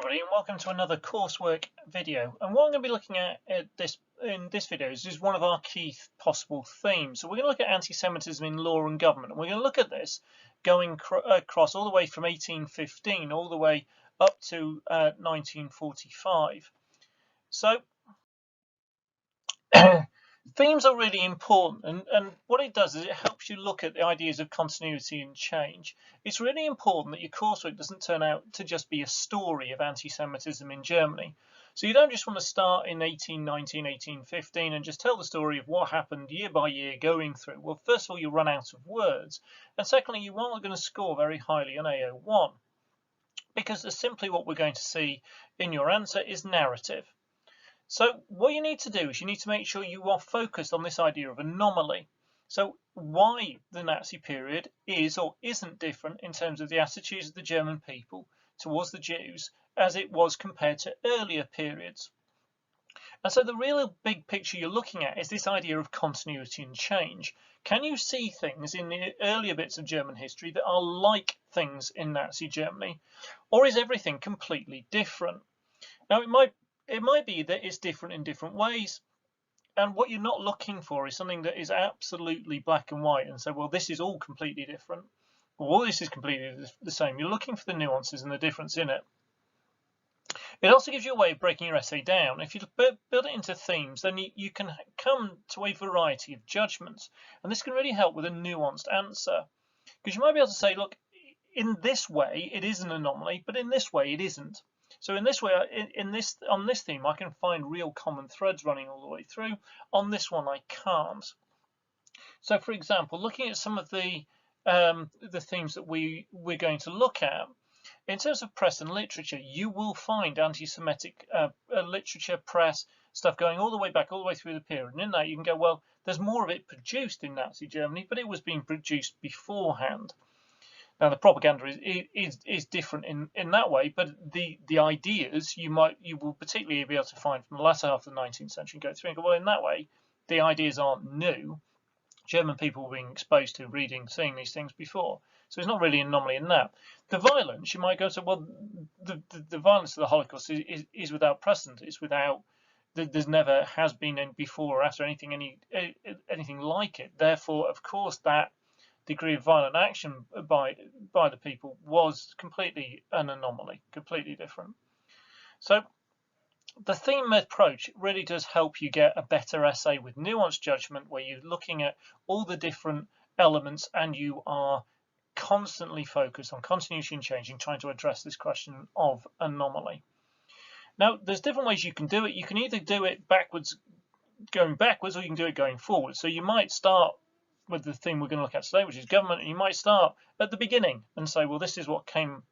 everybody, and welcome to another coursework video. And what I'm going to be looking at in this video is one of our key possible themes. So we're going to look at anti-Semitism in law and government, and we're going to look at this going across all the way from 1815 all the way up to 1945. So themes are really important, and what it does is it helps you look at the ideas of continuity and change. It's really important that your coursework doesn't turn out to just be a story of anti-Semitism in Germany. So you don't just want to start in 1819, 1815 and just tell the story of what happened year by year going through. Well, first of all, you run out of words, and secondly, you aren't going to score very highly on AO1, because simply what we're going to see in your answer is narrative. So what you need to do is you need to make sure you are focused on this idea of anomaly. So why the Nazi period is or isn't different in terms of the attitudes of the German people towards the Jews as it was compared to earlier periods. And so the real big picture you're looking at is this idea of continuity and change. Can you see things in the earlier bits of German history that are like things in Nazi Germany, or is everything completely different? Now it might be that it's different in different ways, and what you're not looking for is something that is absolutely black and white and say, well, this is all completely different, or well, this is completely the same. You're looking for the nuances and the difference in it. It also gives you a way of breaking your essay down. If you build it into themes, then you can come to a variety of judgments, and this can really help with a nuanced answer, because you might be able to say, look, in this way it is an anomaly, but in this way it isn't. So in this way, on this theme, I can find real common threads running all the way through. On this one, I can't. So, for example, looking at some of the themes that we're going to look at, in terms of press and literature, you will find anti-Semitic literature, press, stuff going all the way back, all the way through the period. And in that, you can go, well, there's more of it produced in Nazi Germany, but it was being produced beforehand. Now the propaganda is different in that way, but the ideas you will particularly be able to find from the latter half of the 19th century and go through and go, well, in that way the ideas aren't new. German people were being exposed to reading, seeing these things before, so it's not really an anomaly in that. The violence, you might go to, well, the violence of the Holocaust is without precedent. It's without, there's never has been before or after anything like it. Therefore, of course, that degree of violent action by the people was completely an anomaly, completely different. So the theme approach really does help you get a better essay with nuanced judgment, where you're looking at all the different elements and you are constantly focused on continuity and changing, trying to address this question of anomaly. Now there's different ways you can do it. You can either do it going backwards, or you can do it going forward. So you might start with the theme we're going to look at today, which is government, and you might start at the beginning and say, well, this is what came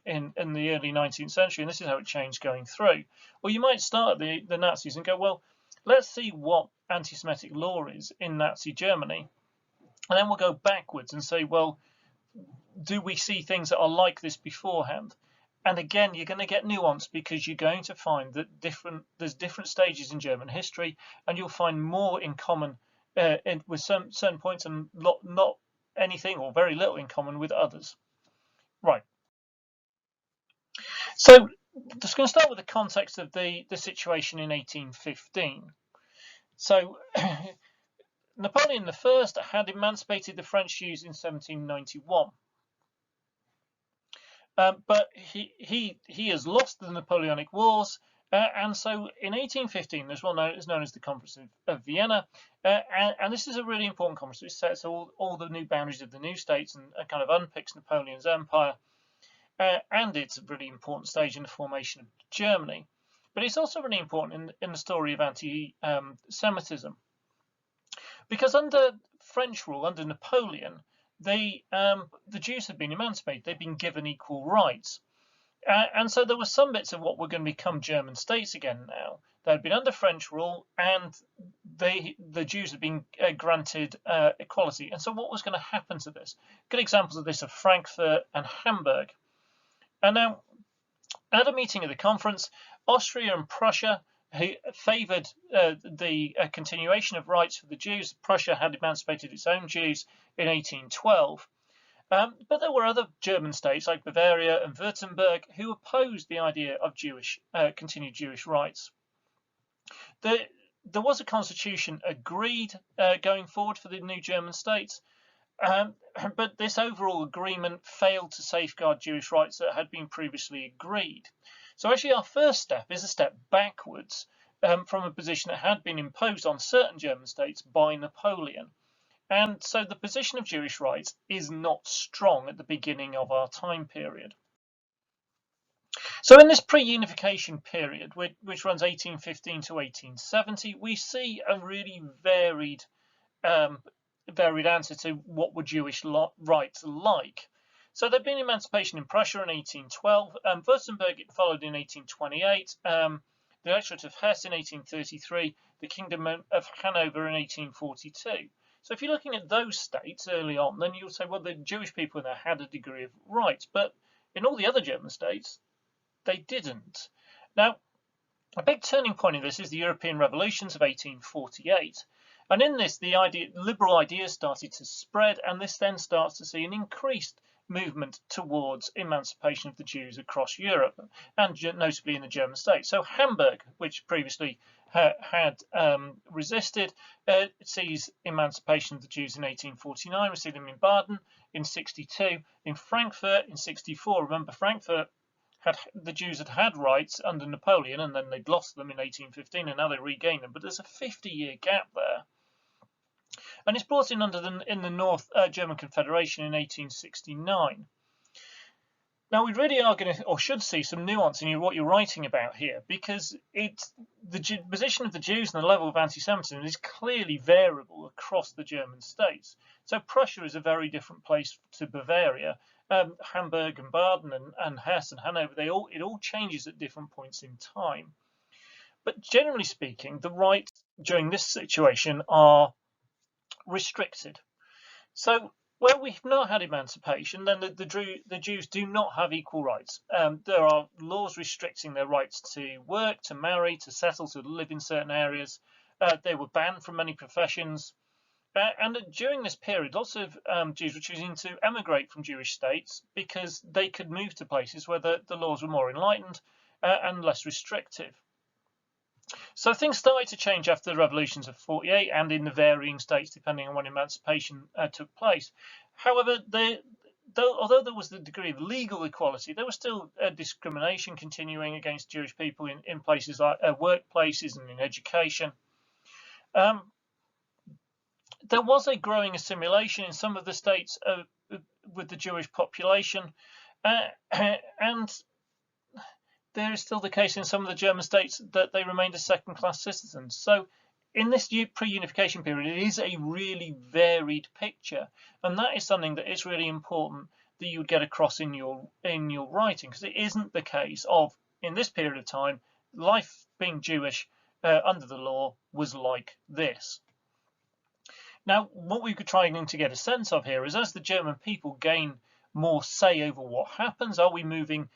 in the early 19th century, and this is how it changed going through. Or you might start at the Nazis and go, well, let's see what anti-Semitic law is in Nazi Germany, and then we'll go backwards and say, well, do we see things that are like this beforehand? And again, you're going to get nuance, because you're going to find that there's different stages in German history, and you'll find more in common with certain points and not anything or very little in common with others. Right. So just going to start with the context of the situation in 1815. So Napoleon I had emancipated the French Jews in 1791. But he has lost the Napoleonic Wars, and so in 1815 there's one known as the Conference of Vienna, and this is a really important conference which sets all the new boundaries of the new states and kind of unpicks Napoleon's empire, and it's a really important stage in the formation of Germany. But it's also really important in the story of anti-Semitism, because under French rule, under Napoleon, the Jews had been emancipated. They'd been given equal rights. And so there were some bits of what were going to become German states again now. They had been under French rule, and the Jews had been granted equality. And so what was going to happen to this? Good examples of this are Frankfurt and Hamburg. And now, at a meeting of the conference, Austria and Prussia, who favoured the continuation of rights for the Jews. Prussia had emancipated its own Jews in 1812. But there were other German states like Bavaria and Württemberg who opposed the idea of continued Jewish rights. There was a constitution agreed going forward for the new German states, but this overall agreement failed to safeguard Jewish rights that had been previously agreed. So actually our first step is a step backwards from a position that had been imposed on certain German states by Napoleon. And so the position of Jewish rights is not strong at the beginning of our time period. So in this pre-unification period, which runs 1815 to 1870, we see a really varied answer to what were Jewish rights like. So there'd been emancipation in Prussia in 1812, Württemberg followed in 1828, the Electorate of Hesse in 1833, the Kingdom of Hanover in 1842. So if you're looking at those states early on, then you'll say, well, the Jewish people there had a degree of rights, but in all the other German states, they didn't. Now, a big turning point in this is the European revolutions of 1848. And in this, liberal ideas started to spread, and this then starts to see an increased movement towards emancipation of the Jews across Europe, and notably in the German states. So Hamburg, which previously had resisted, sees emancipation of the Jews in 1849. We see them in Baden in 62, in Frankfurt in 64. Remember, Frankfurt the Jews had rights under Napoleon, and then they'd lost them in 1815, and now they regained them. But there's a 50-year gap there. And it's brought in in the North German Confederation in 1869. Now we really are going to, or should see, some nuance in what you're writing about here, because the position of the Jews and the level of anti-Semitism is clearly variable across the German states. So Prussia is a very different place to Bavaria. Hamburg and Baden and Hesse and Hanover, it all changes at different points in time. But generally speaking, the rights during this situation are restricted. So where we've not had emancipation, then the Jews do not have equal rights. There are laws restricting their rights to work, to marry, to settle, to live in certain areas. They were banned from many professions. And during this period, lots of Jews were choosing to emigrate from Jewish states because they could move to places where the laws were more enlightened and less restrictive. So things started to change after the revolutions of 48 and in the varying states, depending on when emancipation took place. However, although there was the degree of legal equality, there was still discrimination continuing against Jewish people in places like workplaces and in education. There was a growing assimilation in some of the states with the Jewish population, and there is still the case in some of the German states that they remained as second-class citizens. So in this pre-unification period, it is a really varied picture, and that is something that is really important that you would get across in your writing, because it isn't the case of, in this period of time, life being Jewish under the law was like this. Now, what we're trying to get a sense of here is, as the German people gain more say over what happens, are we moving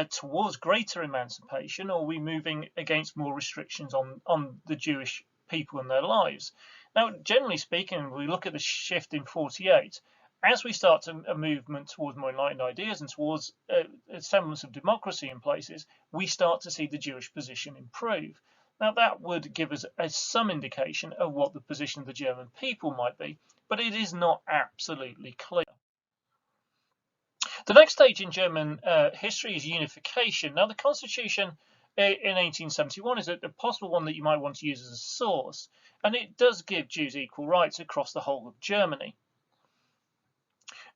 towards greater emancipation, or are we moving against more restrictions on the Jewish people and their lives? Now, generally speaking, we look at the shift in 48, as we start a movement towards more enlightened ideas and towards a semblance of democracy in places, we start to see the Jewish position improve. Now, that would give us some indication of what the position of the German people might be, but it is not absolutely clear. The next stage in German history is unification. Now, the Constitution in 1871 is a possible one that you might want to use as a source, and it does give Jews equal rights across the whole of Germany.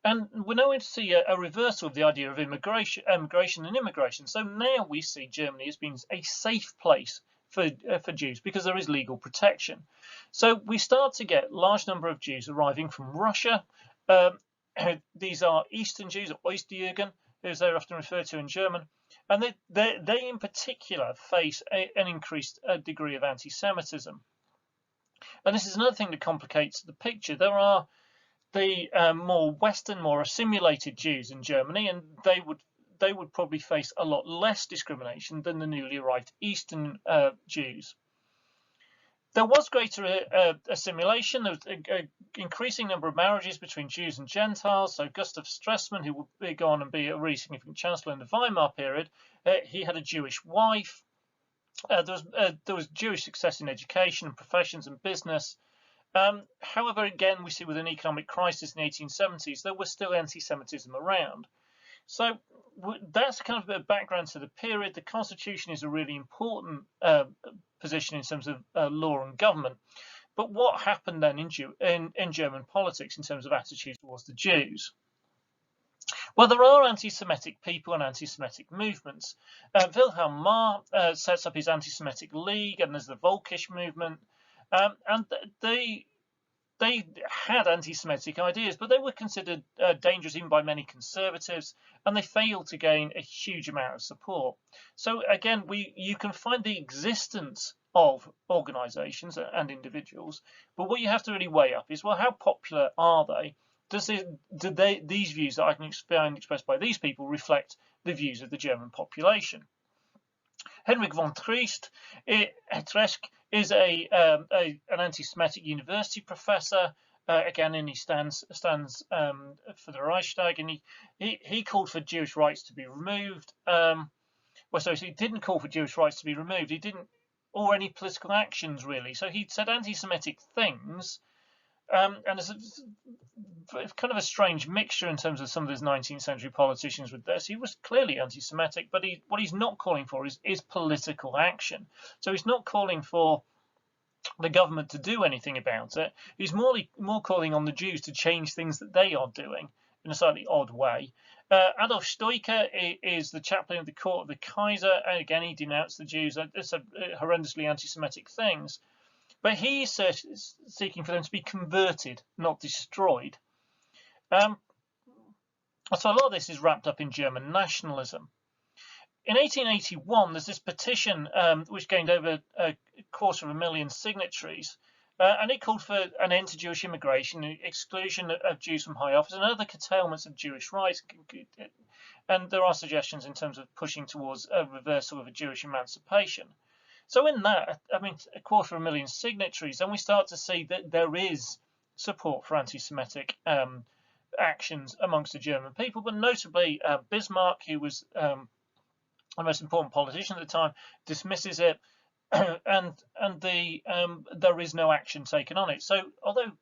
And we're now going to see a reversal of the idea of emigration and immigration. So now we see Germany as being a safe place for Jews because there is legal protection. So we start to get a large number of Jews arriving from Russia. These are Eastern Jews, or Ostjugend, as they're often referred to in German, and they in particular face an increased degree of anti-Semitism. And this is another thing that complicates the picture. There are the more Western, more assimilated Jews in Germany, and they would probably face a lot less discrimination than the newly arrived Eastern Jews. There was greater assimilation. There was an increasing number of marriages between Jews and Gentiles. So Gustav Stresemann, who would go on and be a really significant chancellor in the Weimar period, he had a Jewish wife. There was Jewish success in education and professions and business. However, again, we see with an economic crisis in the 1870s, there was still anti-Semitism around. So that's kind of a background to the period. The constitution is a really important position in terms of law and government. But what happened then in German politics in terms of attitudes towards the Jews? Well, there are anti-Semitic people and anti-Semitic movements. Wilhelm Marr sets up his anti-Semitic league, and there's the Volkisch movement, and they had anti-Semitic ideas, but they were considered dangerous even by many conservatives, and they failed to gain a huge amount of support. So again, you can find the existence of organizations and individuals, but what you have to really weigh up is, well, how popular are they? Do these views that I can find expressed by these people reflect the views of the German population? Henrik von Tresch is an anti-Semitic university professor, again, and he stands for the Reichstag, and he called for Jewish rights to be removed. So he didn't call for Jewish rights to be removed. He didn't, or any political actions really. So he said anti-Semitic things, and it's kind of a strange mixture in terms of some of those 19th century politicians with this. He was clearly anti-Semitic, but what he's not calling for is political action. So he's not calling for the government to do anything about it. He's more calling on the Jews to change things that they are doing in a slightly odd way. Adolf Stoiker is the chaplain of the court of the Kaiser, and again he denounced the Jews. It's horrendously anti-Semitic things. But he is seeking for them to be converted, not destroyed. So a lot of this is wrapped up in German nationalism. In 1881, there's this petition which gained over a quarter of a million signatories, and it called for an end to Jewish immigration, exclusion of Jews from high office, and other curtailments of Jewish rights. And there are suggestions in terms of pushing towards a reversal of a Jewish emancipation. So in that, I mean, a quarter of a million signatories, and we start to see that there is support for anti-Semitic actions amongst the German people, but notably Bismarck, who was the most important politician at the time, dismisses it, and there is no action taken on it. So although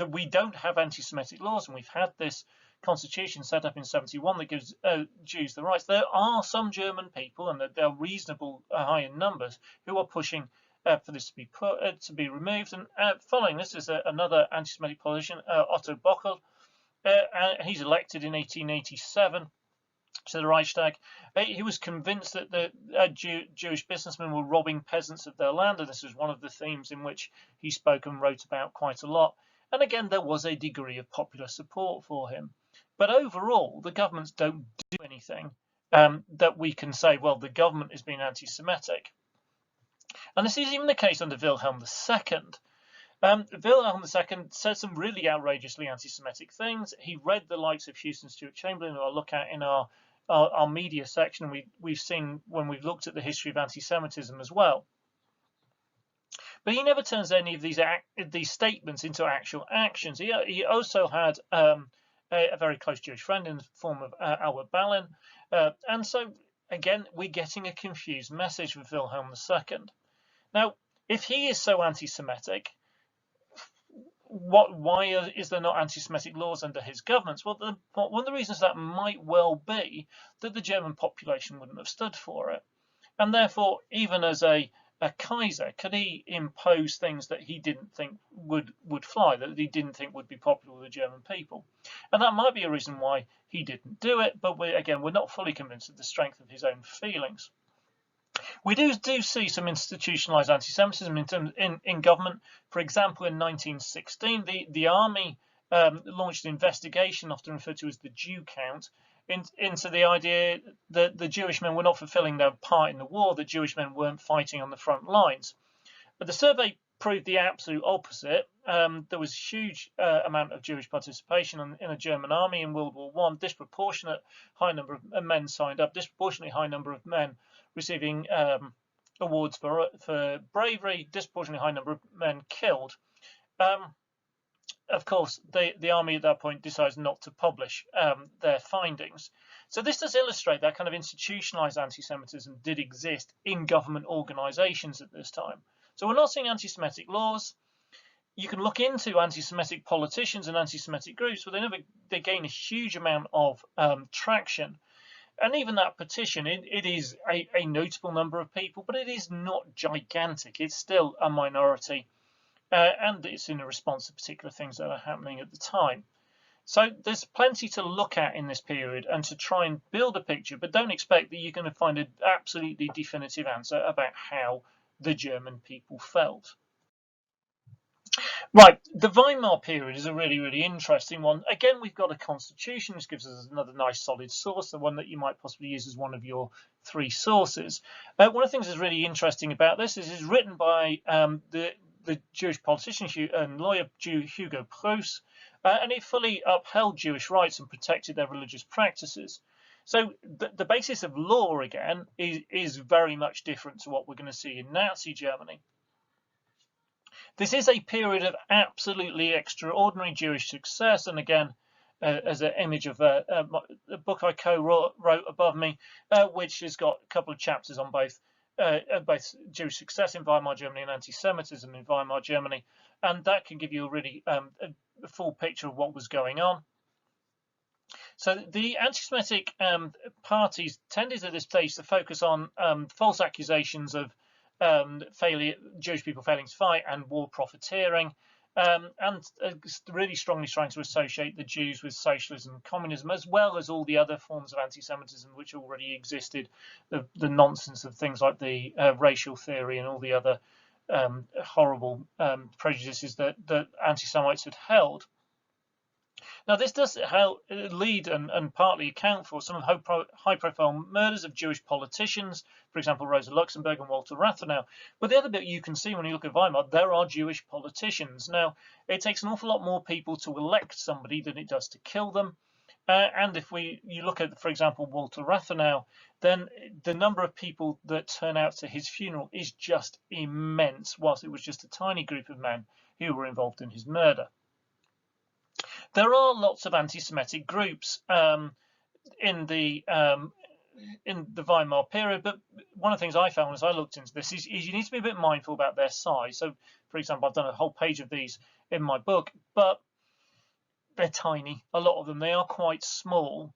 we don't have anti-Semitic laws, and we've had this constitution set up in 71 that gives Jews the rights, there are some German people, and they're reasonable high in numbers, who are pushing for this to be removed. And following this is another anti-Semitic politician, Otto Bockl, and he's elected in 1887 to the Reichstag. He was convinced that the Jewish businessmen were robbing peasants of their land, and this was one of the themes in which he spoke and wrote about quite a lot. And again, there was a degree of popular support for him. But overall, the governments don't do anything that we can say, well, the government is being anti-Semitic. And this is even the case under Wilhelm II. Wilhelm II said some really outrageously anti-Semitic things. He read the likes of Houston Stewart Chamberlain, who I'll look at in our media section. We've seen when we've looked at the history of anti-Semitism as well. But he never turns any of these statements into actual actions. He also had a very close Jewish friend in the form of Albert Ballin. And so, again, we're getting a confused message with Wilhelm II. Now, if he is so anti-Semitic, why is there not anti-Semitic laws under his governments? Well, one of the reasons that might well be that the German population wouldn't have stood for it. And therefore, even as a Kaiser, could he impose things that he didn't think would fly, that he didn't think would be popular with the German people? And that might be a reason why he didn't do it, but we're not fully convinced of the strength of his own feelings. We do see some institutionalized anti-Semitism in government. For example, in 1916, the army launched an investigation, often referred to as the Jew count, into the idea that the Jewish men were not fulfilling their part in the war, that Jewish men weren't fighting on the front lines. But the survey proved the absolute opposite. There was a huge amount of Jewish participation in the German army in World War I, disproportionate high number of men signed up, disproportionately high number of men receiving awards for bravery, disproportionately high number of men killed. Of course, the army at that point decides not to publish their findings. So this does illustrate that kind of institutionalized anti-Semitism did exist in government organizations at this time. So we're not seeing anti-Semitic laws. You can look into anti-Semitic politicians and anti-Semitic groups, but they gain a huge amount of traction. And even that petition, it is a notable number of people, but it is not gigantic. It's still a minority. And it's in response to particular things that are happening at the time. So there's plenty to look at in this period and to try and build a picture, but don't expect that you're going to find an absolutely definitive answer about how the German people felt. Right, the Weimar period is a really, really interesting one. Again, we've got a constitution, which gives us another nice solid source, the one that you might possibly use as one of your three sources. One of the things that's really interesting about this is it's written by the Jewish politician and lawyer Jew Hugo Preuss, and it fully upheld Jewish rights and protected their religious practices. So the basis of law, again, is very much different to what we're going to see in Nazi Germany. This is a period of absolutely extraordinary Jewish success, and again, as an image of a book I co-wrote above me, which has got a couple of chapters on both Jewish success in Weimar Germany and anti-Semitism in Weimar Germany, and that can give you a really a full picture of what was going on. So the anti-Semitic parties tended at this stage to focus on false accusations of Jewish people failing to fight and war profiteering, and really strongly trying to associate the Jews with socialism and communism, as well as all the other forms of anti-Semitism which already existed, the nonsense of things like the racial theory and all the other horrible prejudices that anti-Semites had held. Now, this does lead and partly account for some of high-profile murders of Jewish politicians, for example, Rosa Luxemburg and Walter Rathenau. But the other bit you can see when you look at Weimar, there are Jewish politicians. Now, it takes an awful lot more people to elect somebody than it does to kill them. And if you look at, for example, Walter Rathenau, then the number of people that turn out to his funeral is just immense, whilst it was just a tiny group of men who were involved in his murder. There are lots of anti-Semitic groups in the Weimar period, but one of the things I found as I looked into this is you need to be a bit mindful about their size. So, for example, I've done a whole page of these in my book, but they're tiny. A lot of them, they are quite small,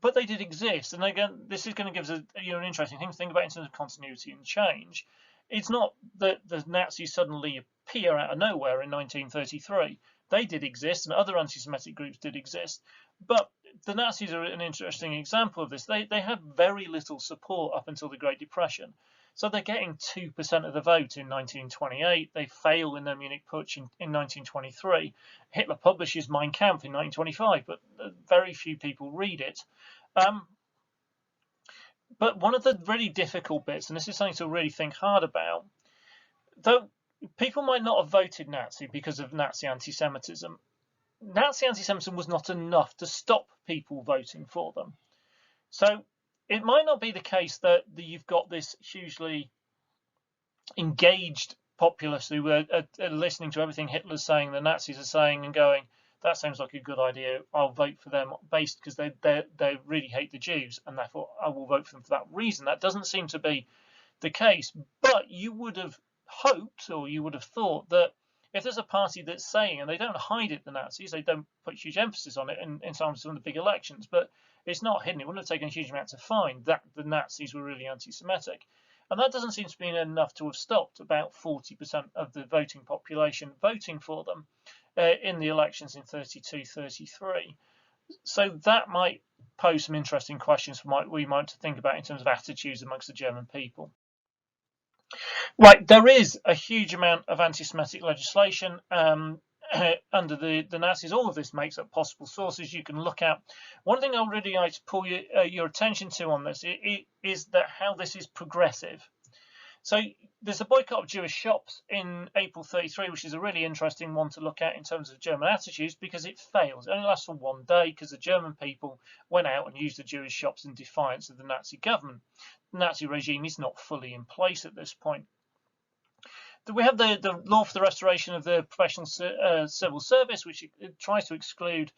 but they did exist. And again, this is going to give us an interesting thing to think about in terms of continuity and change. It's not that the Nazis suddenly appear out of nowhere in 1933. They did exist, and other anti-Semitic groups did exist, but the Nazis are an interesting example of this. They have very little support up until the Great Depression. So they're getting 2% of the vote in 1928. They fail in their Munich Putsch in 1923. Hitler publishes Mein Kampf in 1925, but very few people read it. But one of the really difficult bits, and this is something to really think hard about, though people might not have voted Nazi because of Nazi anti-Semitism, Nazi anti-Semitism was not enough to stop people voting for them. So it might not be the case that you've got this hugely engaged populace who are listening to everything Hitler's saying, the Nazis are saying, and going, that sounds like a good idea, I'll vote for them based because they really hate the Jews, and therefore I will vote for them for that reason. That doesn't seem to be the case, but you would have hoped, or you would have thought, that if there's a party that's saying, and they don't hide it, the Nazis, they don't put huge emphasis on it in terms of the big elections, but it's not hidden. It wouldn't have taken a huge amount to find that the Nazis were really anti-Semitic. And that doesn't seem to be enough to have stopped about 40% of the voting population voting for them in the elections in 32-33. So that might pose some interesting questions we might think about in terms of attitudes amongst the German people. Right, there is a huge amount of anti-Semitic legislation under the Nazis. All of this makes up possible sources you can look at. One thing I'll really like to pull your attention to on this is that how this is progressive. So there's a boycott of Jewish shops in April 33, which is a really interesting one to look at in terms of German attitudes, because it fails. It only lasts for one day because the German people went out and used the Jewish shops in defiance of the Nazi government. Nazi regime is not fully in place at this point. We have the law for the restoration of the professional civil service, which it tries to exclude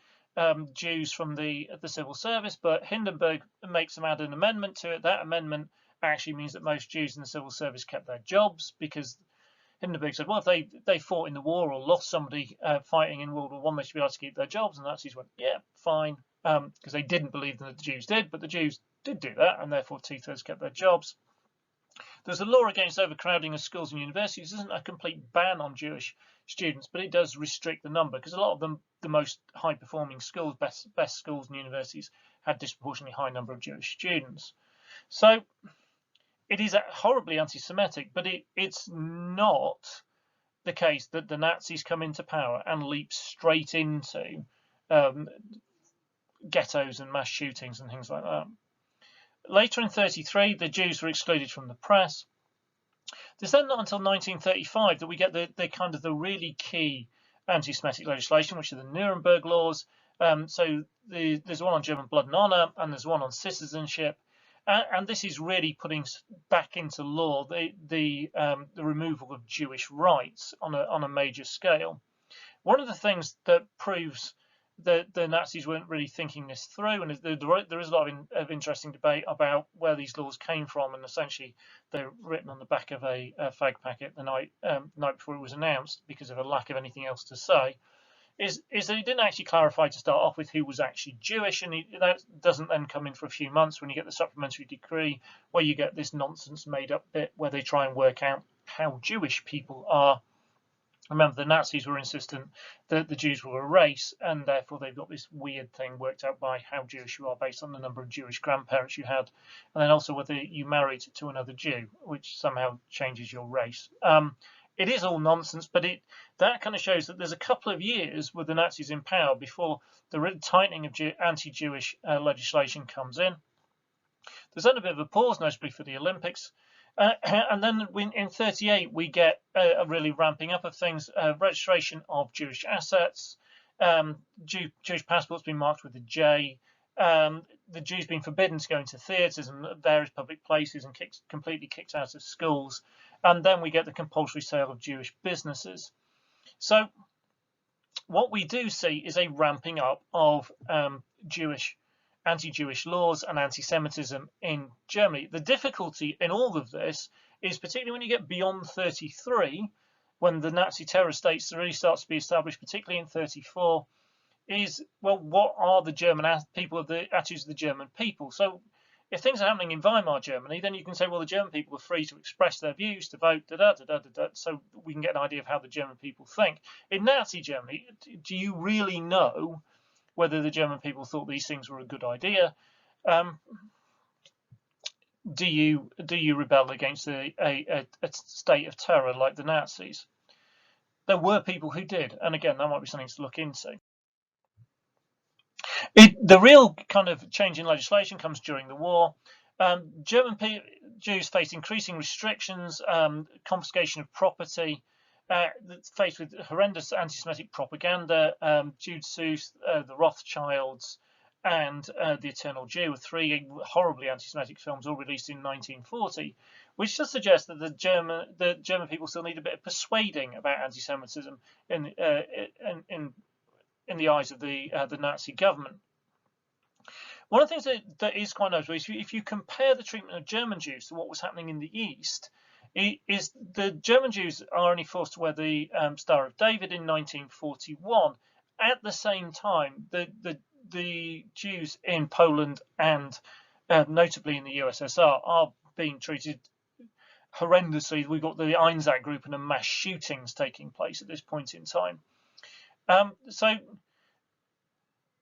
Jews from the civil service, but Hindenburg makes them add an amendment to it. That amendment actually means that most Jews in the civil service kept their jobs, because Hindenburg said, well, if they fought in the war or lost somebody fighting in World War One, they should be able to keep their jobs. And the Nazis went, yeah, fine, because they didn't believe that the Jews did, but the Jews did do that, and therefore 2/3 kept their jobs. There's a law against overcrowding of schools and universities. This isn't a complete ban on Jewish students, but it does restrict the number, because a lot of them, the most high-performing schools, best schools and universities, had disproportionately high number of Jewish students. So it is horribly anti-Semitic, but it's not the case that the Nazis come into power and leap straight into ghettos and mass shootings and things like that. Later in 1933, the Jews were excluded from the press. It's then not until 1935 that we get the kind of the really key anti-Semitic legislation, which are the Nuremberg laws. So there's one on German blood and honor, and there's one on citizenship, and this is really putting back into law the removal of Jewish rights on a major scale. One of the things that proves that the Nazis weren't really thinking this through, and there is a lot of interesting debate about where these laws came from, and essentially they're written on the back of a fag packet the night before it was announced, because of a lack of anything else to say, is that he didn't actually clarify to start off with who was actually Jewish, and that doesn't then come in for a few months when you get the supplementary decree, where you get this nonsense made up bit where they try and work out how Jewish people are. Remember, the Nazis were insistent that the Jews were a race, and therefore they've got this weird thing worked out by how Jewish you are based on the number of Jewish grandparents you had, and then also whether you married to another Jew, which somehow changes your race. It is all nonsense, but that kind of shows that there's a couple of years with the Nazis in power before the real tightening of anti-Jewish legislation comes in. There's then a bit of a pause, notably for the Olympics. And then in 1938, we get a really ramping up of things, registration of Jewish assets, Jewish passports being marked with a J, the Jews being forbidden to go into theatres and various public places and completely kicked out of schools. And then we get the compulsory sale of Jewish businesses. So what we do see is a ramping up of anti-Jewish laws and anti-Semitism in Germany. The difficulty in all of this is, particularly when you get beyond 1933, when the Nazi terror states really starts to be established, particularly in 1934, is, well, what are the German people, the attitudes of the German people? So if things are happening in Weimar Germany, then you can say, well, the German people are free to express their views, to vote, so we can get an idea of how the German people think. In Nazi Germany, do you really know whether the German people thought these things were a good idea? Do you rebel against a state of terror like the Nazis? There were people who did, and again, that might be something to look into. The real kind of change in legislation comes during the war. German Jews face increasing restrictions, confiscation of property, faced with horrendous anti-Semitic propaganda. Jude Seuss, the Rothschilds, and The Eternal Jew were three horribly anti-Semitic films, all released in 1940, which does suggest that the German people still need a bit of persuading about anti-Semitism in the eyes of the Nazi government. One of the things that is quite notable is if you compare the treatment of German Jews to what was happening in the East, is the German Jews are only forced to wear the Star of David in 1941. At the same time, the Jews in Poland and notably in the USSR are being treated horrendously. We've got the Einsack group and the mass shootings taking place at this point in time. So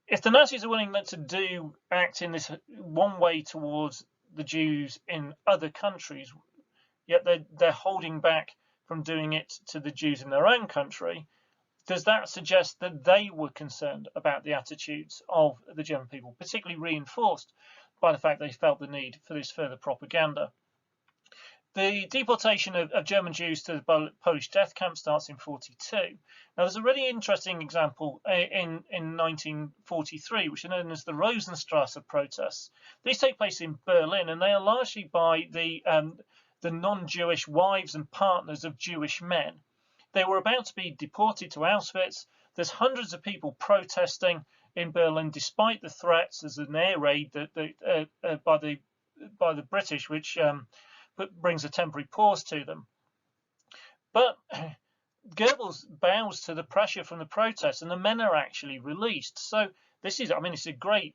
if the Nazis are willing to act in this one way towards the Jews in other countries, yet they're holding back from doing it to the Jews in their own country, does that suggest that they were concerned about the attitudes of the German people, particularly reinforced by the fact they felt the need for this further propaganda? The deportation of German Jews to the Polish death camp starts in 42. Now, there's a really interesting example in 1943, which are known as the Rosenstrasse protests. These take place in Berlin, and they are largely by the non-Jewish wives and partners of Jewish men. They were about to be deported to Auschwitz. There's hundreds of people protesting in Berlin, despite the threats. There's an air raid by the British, which brings a temporary pause to them. But Goebbels bows to the pressure from the protests, and the men are actually released. So this is, I mean, it's a great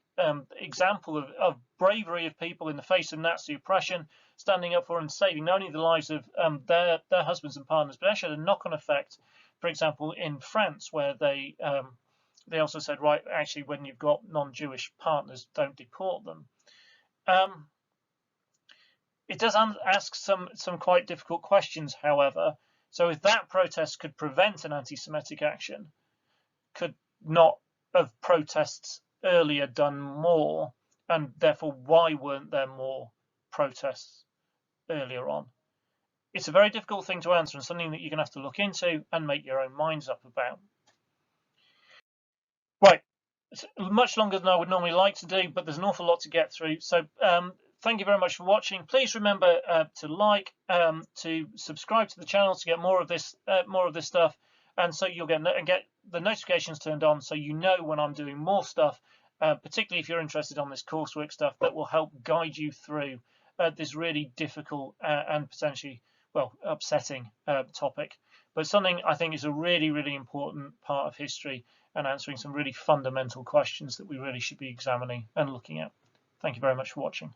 example of bravery of people in the face of Nazi oppression, standing up for and saving not only the lives of their husbands and partners, but actually had a knock-on effect. For example, in France, where they also said, right, actually, when you've got non-Jewish partners, don't deport them. It does ask some quite difficult questions, however. So if that protest could prevent an anti-Semitic action, could not have protests earlier done more? And therefore, why weren't there more protests earlier on? It's a very difficult thing to answer, and something that you're going to have to look into and make your own minds up about. Right, it's much longer than I would normally like to do, but there's an awful lot to get through. So thank you very much for watching. Please remember to like, to subscribe to the channel to get more of this stuff, and so you'll get the notifications turned on, so you know when I'm doing more stuff. Particularly if you're interested on this coursework stuff, that will help guide you through this really difficult and potentially, well, upsetting topic, but something I think is a really, really important part of history and answering some really fundamental questions that we really should be examining and looking at. Thank you very much for watching.